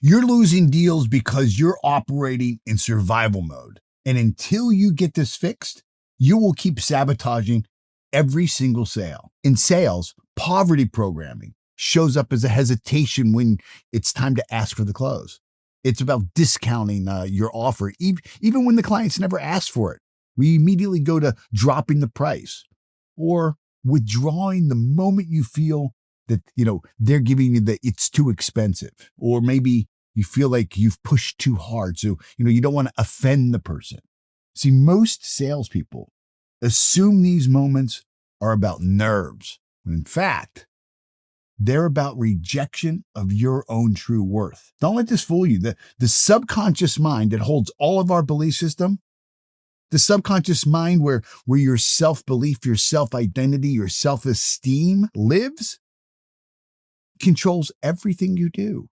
You're losing deals because you're operating in survival mode. And until you get this fixed, you will keep sabotaging every single sale. In sales, poverty programming shows up as a hesitation when it's time to ask for the close. It's about discounting your offer, even when the clients never asked for it. We immediately go to dropping the price or withdrawing the moment you feel that, they're giving you that it's too expensive, or maybe you feel like you've pushed too hard. So, you don't want to offend the person. See, most salespeople assume these moments are about nerves, when in fact, they're about rejection of your own true worth. Don't let this fool you. The subconscious mind that holds all of our belief system, the subconscious mind where your self-belief, your self-identity, your self-esteem lives, controls everything you do.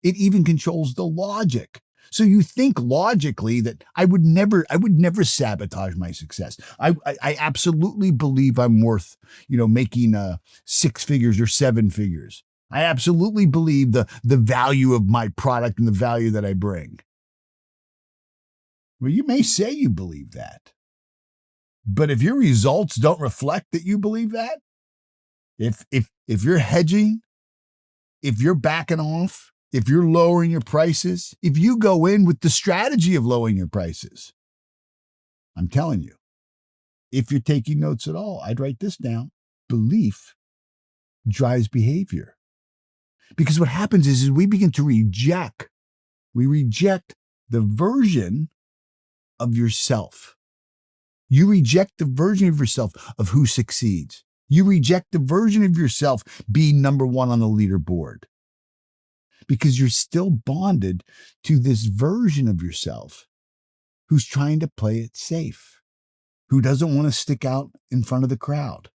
It even controls the logic. So you think logically that I would never sabotage my success. I absolutely believe I'm worth, making 6 figures or 7 figures. I absolutely believe the value of my product and the value that I bring. Well, you may say you believe that, but if your results don't reflect that you believe that, if you're hedging, if you're backing off, if you're lowering your prices, if you go in with the strategy of lowering your prices, I'm telling you, if you're taking notes at all, I'd write this down. Belief drives behavior. Because what happens is we begin to reject the version of yourself. You reject the version of yourself of who succeeds. You reject the version of yourself being number one on the leaderboard, because you're still bonded to this version of yourself who's trying to play it safe, who doesn't want to stick out in front of the crowd,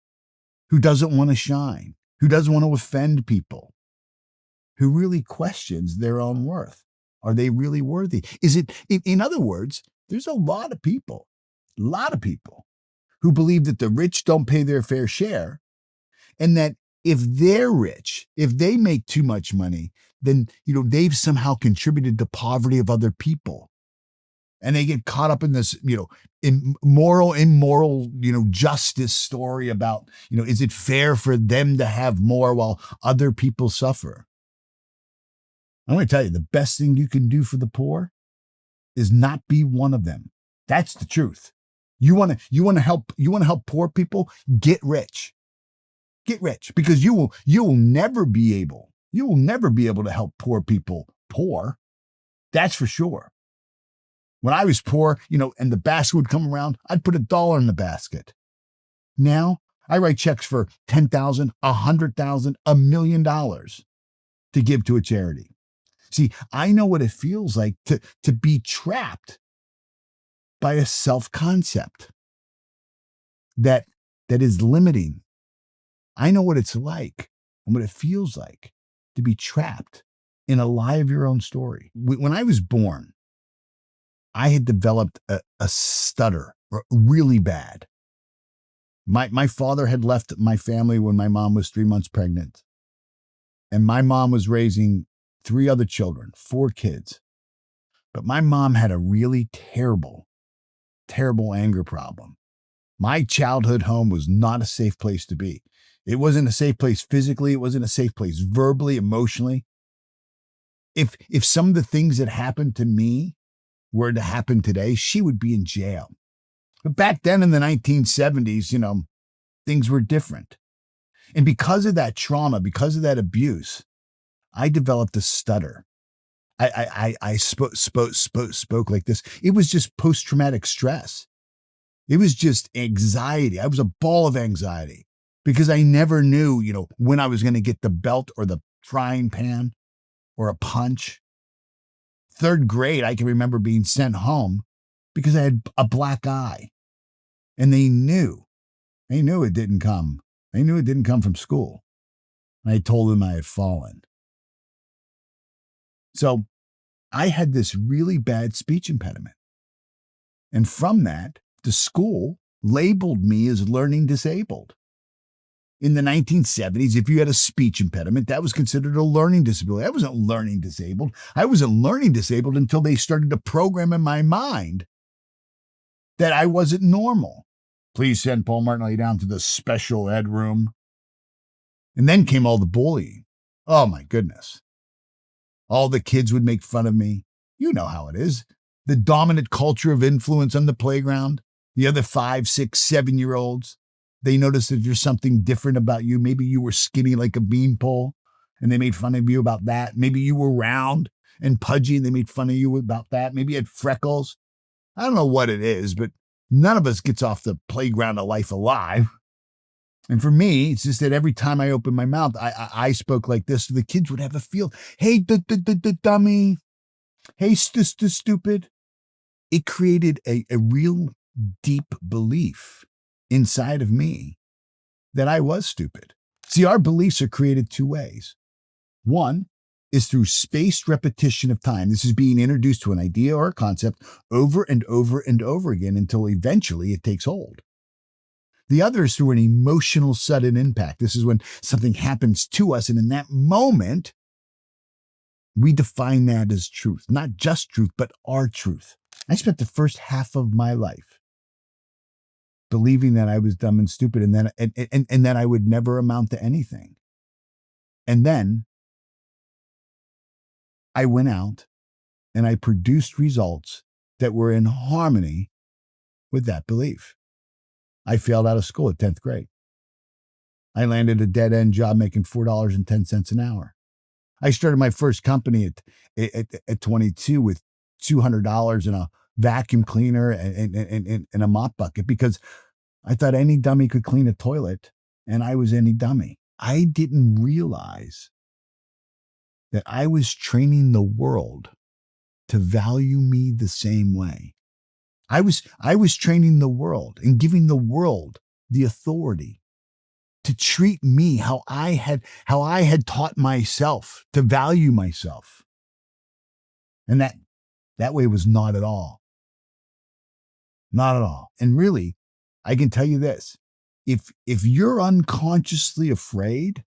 who doesn't want to shine, who doesn't want to offend people, who really questions their own worth. Are they really worthy? Is it, in other words, there's a lot of people who believe that the rich don't pay their fair share, and that if they're rich, if they make too much money, then, they've somehow contributed to poverty of other people. And they get caught up in this, immoral, justice story about, is it fair for them to have more while other people suffer? I'm going to tell you, the best thing you can do for the poor is not be one of them. That's the truth. You want to help poor people get rich. Get rich, because you will never be able to help poor people poor. That's for sure. When I was poor, and the basket would come around, I'd put $1 in the basket. Now I write checks for $10,000, $100,000, $1 million to give to a charity. See, I know what it feels like to be trapped by a self-concept that is limiting. I know what it's like and what it feels like to be trapped in a lie of your own story. When I was born, I had developed a stutter really bad. My father had left my family when my mom was 3 months pregnant. And my mom was raising 3 other children, 4 kids. But my mom had a really terrible anger problem. My childhood home was not a safe place to be. It wasn't a safe place physically. It wasn't a safe place verbally, emotionally. If some of the things that happened to me were to happen today, she would be in jail. But back then in the 1970s, things were different. And because of that trauma, because of that abuse, I developed a stutter. I spoke like this. It was just post-traumatic stress. It was just anxiety. I was a ball of anxiety because I never knew, when I was going to get the belt or the frying pan or a punch. 3rd grade, I can remember being sent home because I had a black eye. And they knew it didn't come. They knew it didn't come from school. And I told them I had fallen. So I had this really bad speech impediment. And from that, the school labeled me as learning disabled. In the 1970s, if you had a speech impediment, that was considered a learning disability. I wasn't learning disabled. I wasn't learning disabled until they started to program in my mind that I wasn't normal. Please send Paul Martinelli down to the special ed room. And then came all the bullying. Oh my goodness. All the kids would make fun of me. You know how it is. The dominant culture of influence on the playground. The other 5, 6, 7-year-olds. They noticed that there's something different about you. Maybe you were skinny like a beanpole, and they made fun of you about that. Maybe you were round and pudgy, and they made fun of you about that. Maybe you had freckles. I don't know what it is, but none of us gets off the playground of life alive. And for me, it's just that every time I opened my mouth, I spoke like this. So the kids would have a feel. Hey, dummy. Hey, stupid. It created a real deep belief inside of me that I was stupid. See, our beliefs are created 2 ways. One is through spaced repetition of time. This is being introduced to an idea or a concept over and over and over again until eventually it takes hold. The other is through an emotional sudden impact. This is when something happens to us, and in that moment, we define that as truth. Not just truth, but our truth. I spent the first half of my life believing that I was dumb and stupid, and then I would never amount to anything. And then I went out and I produced results that were in harmony with that belief. I failed out of school at 10th grade. I landed a dead-end job making $4.10 an hour. I started my first company at 22 with $200 in a vacuum cleaner and a mop bucket because I thought any dummy could clean a toilet, and I was any dummy. I didn't realize that I was training the world to value me the same way. I was training the world and giving the world the authority to treat me how I had taught myself to value myself. And that way was not at all. Not at all. And really, I can tell you this. If you're unconsciously afraid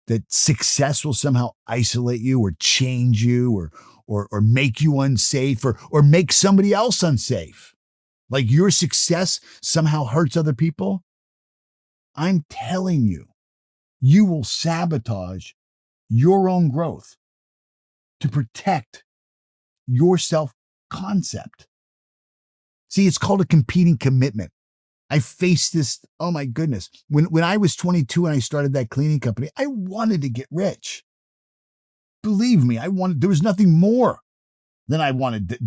that success will somehow isolate you or change you or make you unsafe or make somebody else unsafe, like your success somehow hurts other people, I'm telling you, you will sabotage your own growth to protect your self-concept. See, it's called a competing commitment. I faced this, oh my goodness. When I was 22 and I started that cleaning company, I wanted to get rich. Believe me, there was nothing more than I wanted.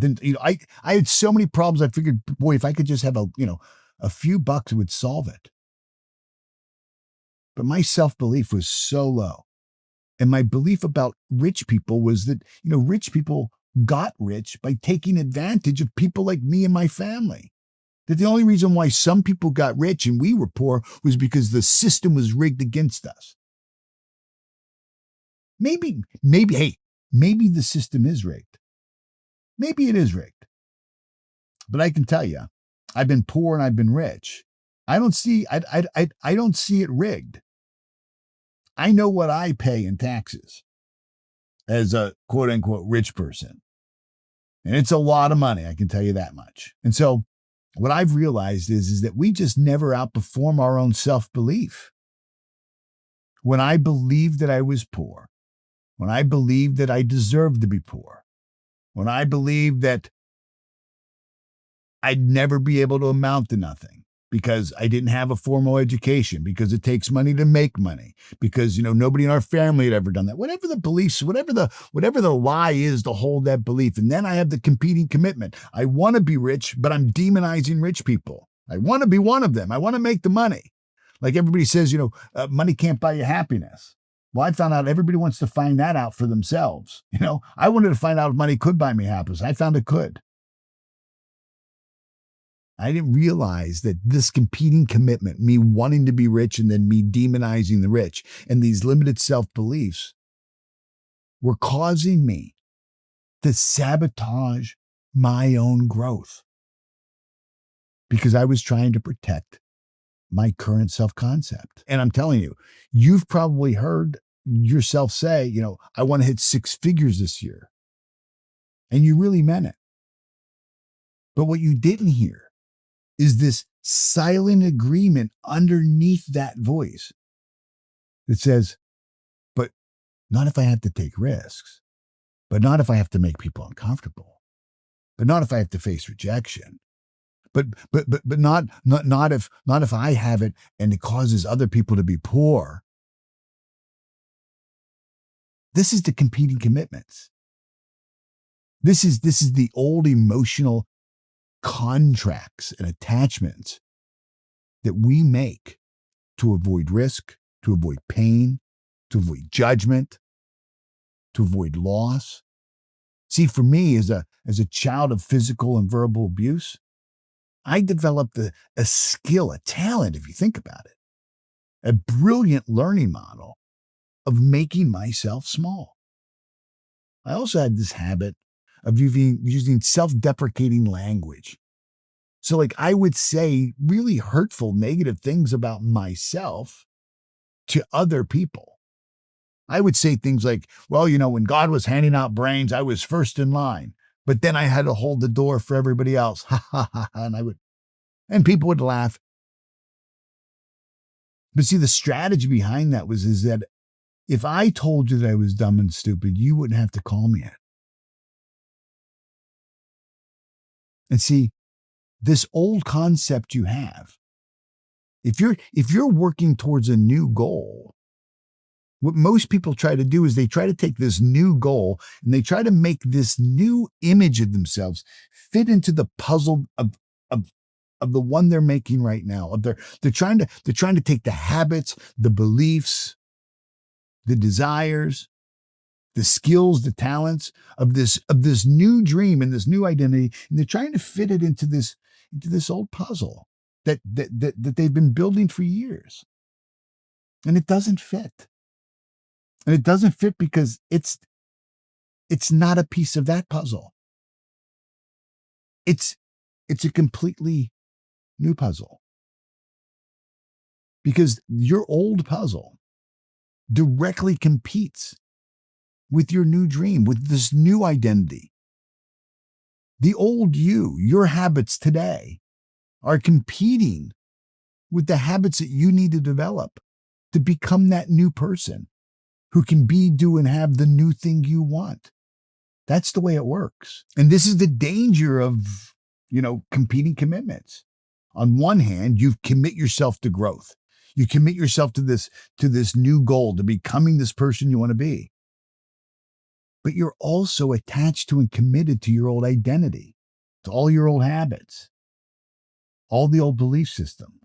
I had so many problems. I figured, boy, if I could just have a few bucks, it would solve it. But my self-belief was so low. And my belief about rich people was that, rich people got rich by taking advantage of people like me and my family. That the only reason why some people got rich and we were poor was because the system was rigged against us. Maybe the system is rigged. Maybe it is rigged. But I can tell you, I've been poor and I've been rich. I don't see it rigged. I know what I pay in taxes as a quote unquote rich person. And it's a lot of money, I can tell you that much. And so what I've realized is that we just never outperform our own self-belief. When I believed that I was poor, when I believed that I deserved to be poor, when I believed that I'd never be able to amount to nothing because I didn't have a formal education, because it takes money to make money, because, nobody in our family had ever done that. Whatever the beliefs, whatever the lie is to hold that belief. And then I have the competing commitment. I want to be rich, but I'm demonizing rich people. I want to be one of them. I want to make the money. Like everybody says, money can't buy you happiness. Well, I found out everybody wants to find that out for themselves. I wanted to find out if money could buy me happiness. I found it could. I didn't realize that this competing commitment, me wanting to be rich and then me demonizing the rich, and these limited self-beliefs were causing me to sabotage my own growth because I was trying to protect my current self concept. And I'm telling you, you've probably heard yourself say, I want to hit 6 figures this year. And you really meant it. But what you didn't hear is this silent agreement underneath that voice that says, but not if I have to take risks, but not if I have to make people uncomfortable, but not if I have to face rejection, but not if I have it and it causes other people to be poor. This is the competing commitments. This is the old emotional contracts and attachments that we make to avoid risk, to avoid pain, to avoid judgment, to avoid loss. See, for me, as a child of physical and verbal abuse, I developed a skill, a talent, if you think about it, a brilliant learning model of making myself small. I also had this habit of using self-deprecating language. So like I would say really hurtful, negative things about myself to other people. I would say things like, well, when God was handing out brains, I was first in line, but then I had to hold the door for everybody else. Ha ha ha. And people would laugh. But see, the strategy behind that is that if I told you that I was dumb and stupid, you wouldn't have to call me it. And see, this old concept you have, if you're working towards a new goal, what most people try to do is they try to take this new goal and they try to make this new image of themselves fit into the puzzle of the one they're making right now. They're trying to take the habits, the beliefs, the desires, the skills, the talents of this new dream and this new identity, and they're trying to fit it into this old puzzle that they've been building for years. And it doesn't fit. And it doesn't fit because it's not a piece of that puzzle. It's a completely new puzzle. Because your old puzzle directly competes with your new dream, with this new identity. The old you, your habits today, are competing with the habits that you need to develop to become that new person who can be, do, and have the new thing you want. That's the way it works. And this is the danger of, competing commitments. On one hand, you commit yourself to growth. You commit yourself to this new goal, to becoming this person you want to be. But you're also attached to and committed to your old identity, to all your old habits, all the old belief system.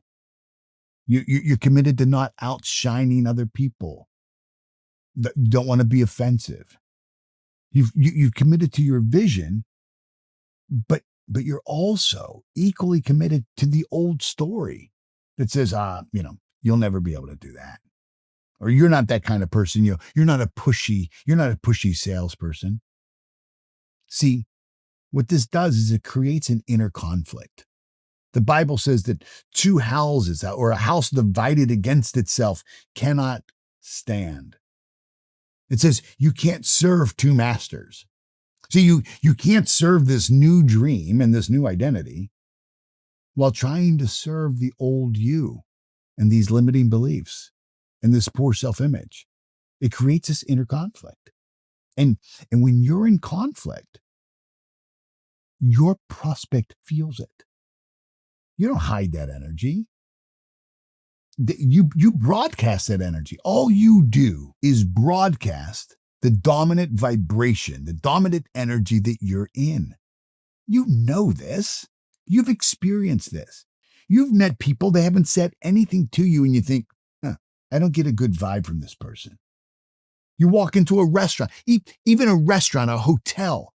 You're committed to not outshining other people. You don't want to be offensive. You've committed to your vision, but you're also equally committed to the old story that says, you'll never be able to do that. Or you're not that kind of person. You're not a pushy salesperson. See, what this does is it creates an inner conflict. The Bible says that two houses or a house divided against itself cannot stand. It says you can't serve two masters. See, you can't serve this new dream and this new identity while trying to serve the old you and these limiting beliefs and this poor self-image. It creates this inner conflict. And when you're in conflict, your prospect feels it. You don't hide that energy. You broadcast that energy. All you do is broadcast the dominant vibration, the dominant energy that you're in. You know this. You've experienced this. You've met people, they haven't said anything to you, and you think, I don't get a good vibe from this person. You walk into a restaurant, even a restaurant, a hotel,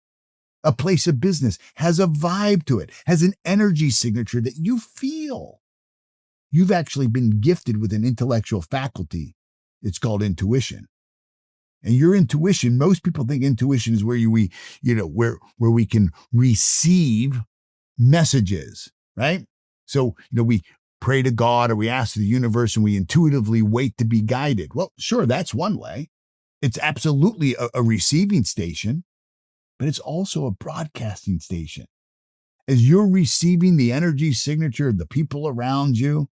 a place of business has a vibe to it, has an energy signature that you feel. You've actually been gifted with an intellectual faculty. It's called intuition. And your intuition, most people think intuition is where where we can receive messages, right? So, pray to God or we ask the universe and we intuitively wait to be guided. Well, sure, that's one way. It's absolutely a receiving station, but it's also a broadcasting station. As you're receiving the energy signature of the people around you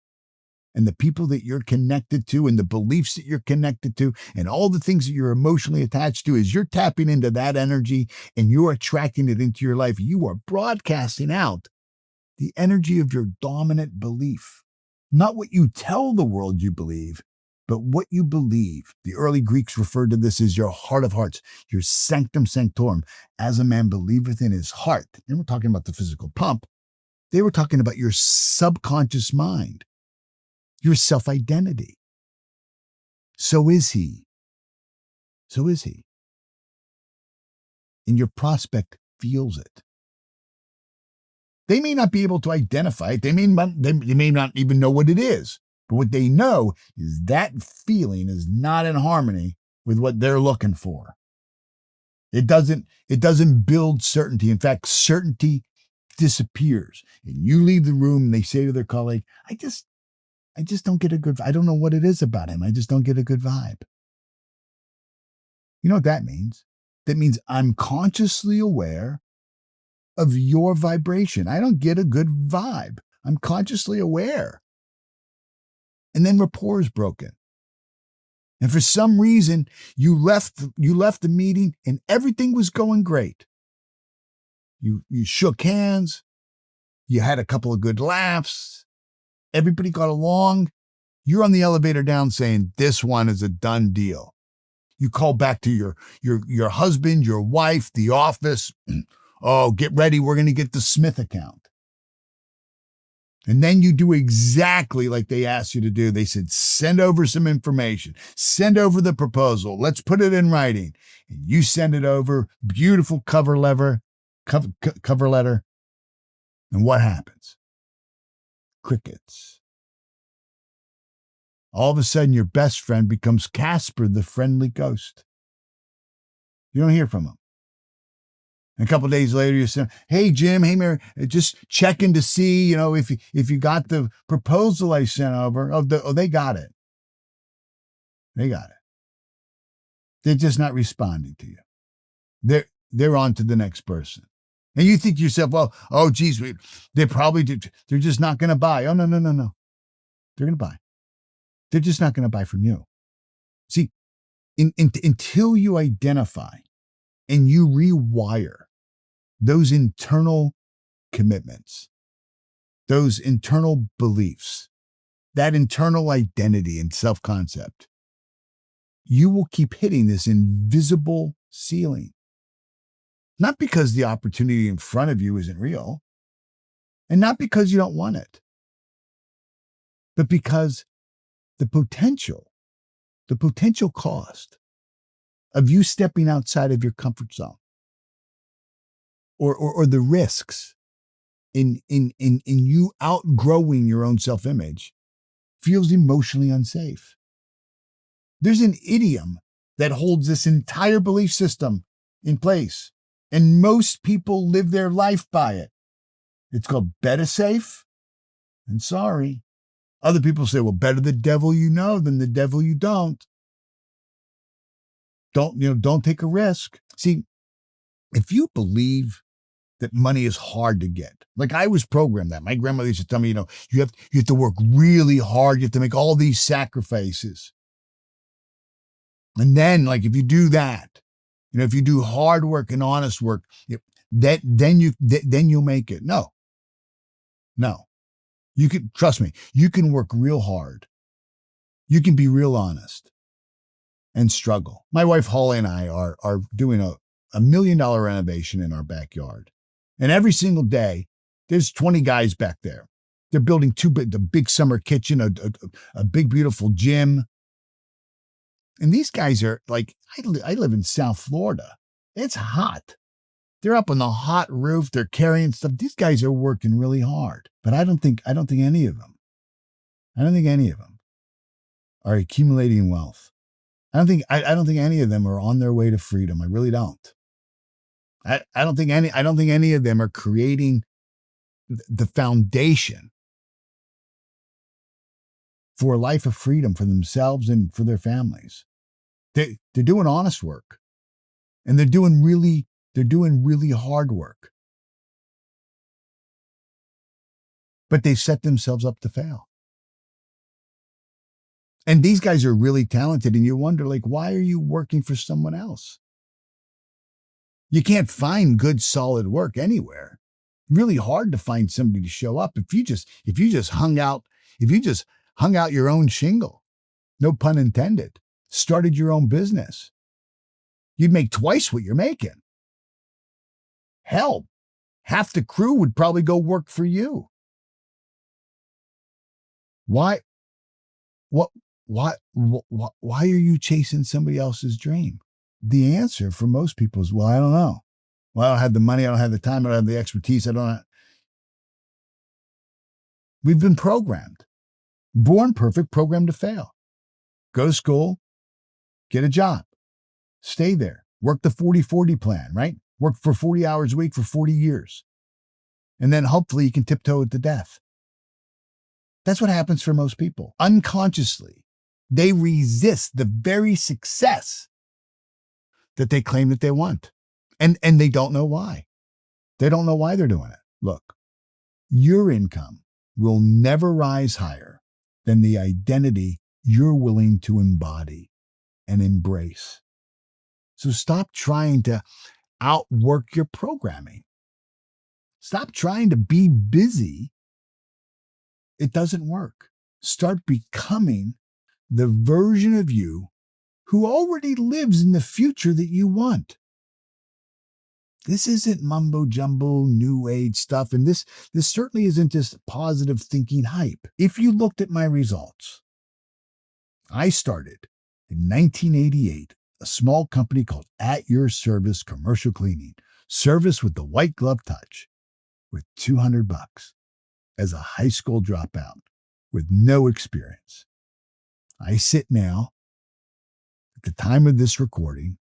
and the people that you're connected to and the beliefs that you're connected to and all the things that you're emotionally attached to, as you're tapping into that energy and you're attracting it into your life, you are broadcasting out the energy of your dominant belief. Not what you tell the world you believe, but what you believe. The early Greeks referred to this as your heart of hearts, your sanctum sanctorum, as a man believeth in his heart. And we're talking about the physical pump. They were talking about your subconscious mind, your self-identity. So is he. So is he. And your prospect feels it. They may not be able to identify it. They may not even know what it is. But what they know is that feeling is not in harmony with what they're looking for. It doesn't build certainty. In fact, certainty disappears. And you leave the room and they say to their colleague, I just don't get a good vibe. I don't know what it is about him. I just don't get a good vibe. You know what that means? That means I'm consciously aware of your vibration. I don't get a good vibe. I'm consciously aware. And then rapport is broken. And for some reason, you left the meeting and everything was going great. You shook hands. You had a couple of good laughs. Everybody got along. You're on the elevator down saying, this one is a done deal. You call back to your husband, your wife, the office. Oh, get ready. We're going to get the Smith account. And then you do exactly like they asked you to do. They said, send over some information, send over the proposal. Let's put it in writing. And you send it over, beautiful cover letter. And what happens? Crickets. All of a sudden, your best friend becomes Casper, the friendly ghost. You don't hear from him. And a couple of days later, you say, hey, Jim, hey, Mary, just checking to see, if you got the proposal I sent over. Oh, they got it. They got it. They're just not responding to you. They're on to the next person. And you think to yourself, well, oh, geez, they're just not going to buy. Oh, no. They're going to buy. They're just not going to buy from you. See, until you identify and you rewire those internal commitments, those internal beliefs, that internal identity and self-concept, you will keep hitting this invisible ceiling. Not because the opportunity in front of you isn't real, and not because you don't want it, but because the potential cost of you stepping outside of your comfort zone or the risks in you outgrowing your own self-image feels emotionally unsafe. There's an idiom that holds this entire belief system in place, and most people live their life by it. It's called better safe than sorry. Other people say, well, better the devil you know than the devil you don't. Don't take a risk. See, if you believe that money is hard to get, like I was programmed that. My grandmother used to tell me, you have to work really hard. You have to make all these sacrifices. And then, like, if you do that, if you do hard work and honest work, then you'll make it. No. You can, trust me, you can work real hard. You can be real honest and struggle. My wife Holly and I are doing a $1 million renovation in our backyard. And every single day, there's 20 guys back there. They're building the big summer kitchen, a big, beautiful gym. And these guys are like, I live in South Florida. It's hot. They're up on the hot roof. They're carrying stuff. These guys are working really hard. But I don't think any of them are accumulating wealth. I don't think any of them are on their way to freedom. I really don't. I don't think any of them are creating the foundation for a life of freedom for themselves and for their families. They're doing honest work, and they're doing really hard work. But they've set themselves up to fail. And these guys are really talented, and you wonder, like, why are you working for someone else? You can't find good, solid work anywhere. Really hard to find somebody to show up if you just hung out your own shingle. No pun intended. Started your own business. You'd make twice what you're making. Hell, half the crew would probably go work for you. Why? Why are you chasing somebody else's dream? The answer for most people is, well, I don't know. Well, I don't have the money. I don't have the time. I don't have the expertise. We've been programmed. Born perfect, programmed to fail. Go to school, get a job, stay there, work the 40-40 plan, right? Work for 40 hours a week for 40 years. And then hopefully you can tiptoe it to death. That's what happens for most people. Unconsciously, they resist the very success that they claim that they want. And they don't know why. They don't know why they're doing it. Look, your income will never rise higher than the identity you're willing to embody and embrace. So stop trying to outwork your programming. Stop trying to be busy. It doesn't work. Start becoming the version of you who already lives in the future that you want. This isn't mumbo jumbo new age stuff, and this certainly isn't just positive thinking hype. If you looked at my results, I started in 1988 a small company called At Your Service Commercial Cleaning, service with the white glove touch, with $200 as a high school dropout with no experience. I sit now, at the time of this recording,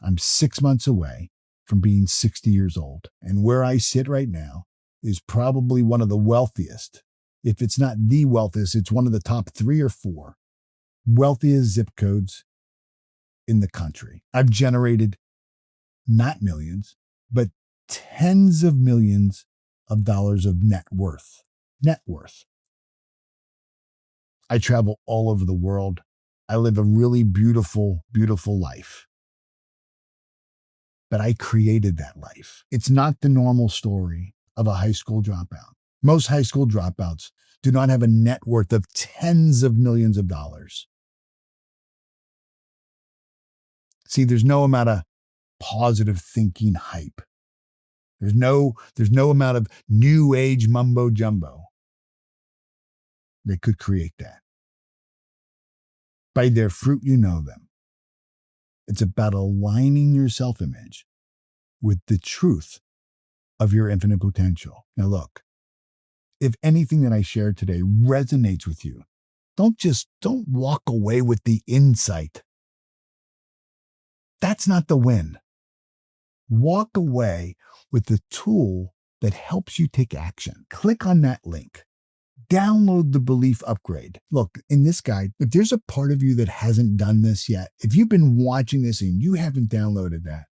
I'm 6 months away from being 60 years old. And where I sit right now is probably one of the wealthiest. If it's not the wealthiest, it's one of the top 3 or 4 wealthiest zip codes in the country. I've generated not millions, but tens of millions of dollars of net worth. Net worth. I travel all over the world. I live a really beautiful, beautiful life. But I created that life. It's not the normal story of a high school dropout. Most high school dropouts do not have a net worth of tens of millions of dollars. See, there's no amount of positive thinking hype. There's no amount of new age mumbo jumbo that could create that. By their fruit, you know them. It's about aligning your self-image with the truth of your infinite potential. Now look, if anything that I shared today resonates with you, don't walk away with the insight. That's not the win. Walk away with the tool that helps you take action. Click on that link. Download the belief upgrade. Look, in this guide, if there's a part of you that hasn't done this yet, if you've been watching this and you haven't downloaded that,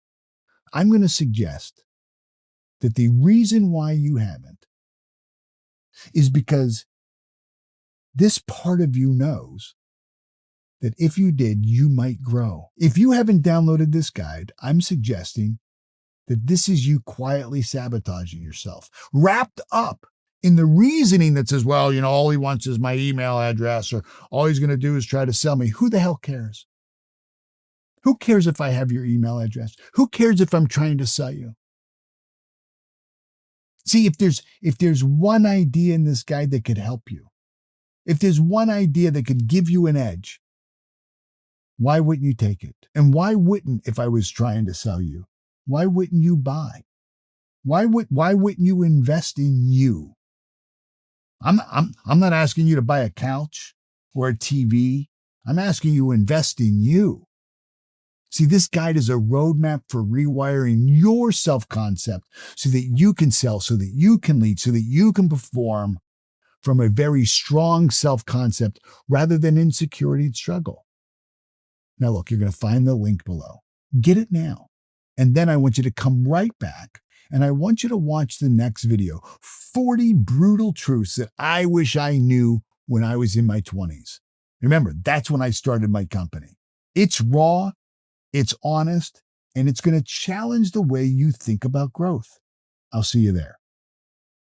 I'm going to suggest that the reason why you haven't is because this part of you knows that if you did, you might grow. If you haven't downloaded this guide, I'm suggesting that this is you quietly sabotaging yourself, wrapped up in the reasoning that says, well, all he wants is my email address, or all he's going to do is try to sell me. Who the hell cares? Who cares if I have your email address? Who cares if I'm trying to sell you? See, if there's one idea in this guide that could help you, if there's one idea that could give you an edge, why wouldn't you take it? And why wouldn't, if I was trying to sell you, why wouldn't you buy? Why wouldn't you invest in you? I'm not asking you to buy a couch or a TV. I'm asking you to invest in you. See, this guide is a roadmap for rewiring your self-concept so that you can sell, so that you can lead, so that you can perform from a very strong self-concept rather than insecurity and struggle. Now, look, you're going to find the link below. Get it now. And then I want you to come right back and I want you to watch the next video, 40 brutal truths that I wish I knew when I was in my 20s. Remember, that's when I started my company. It's raw, it's honest, and it's going to challenge the way you think about growth. I'll see you there.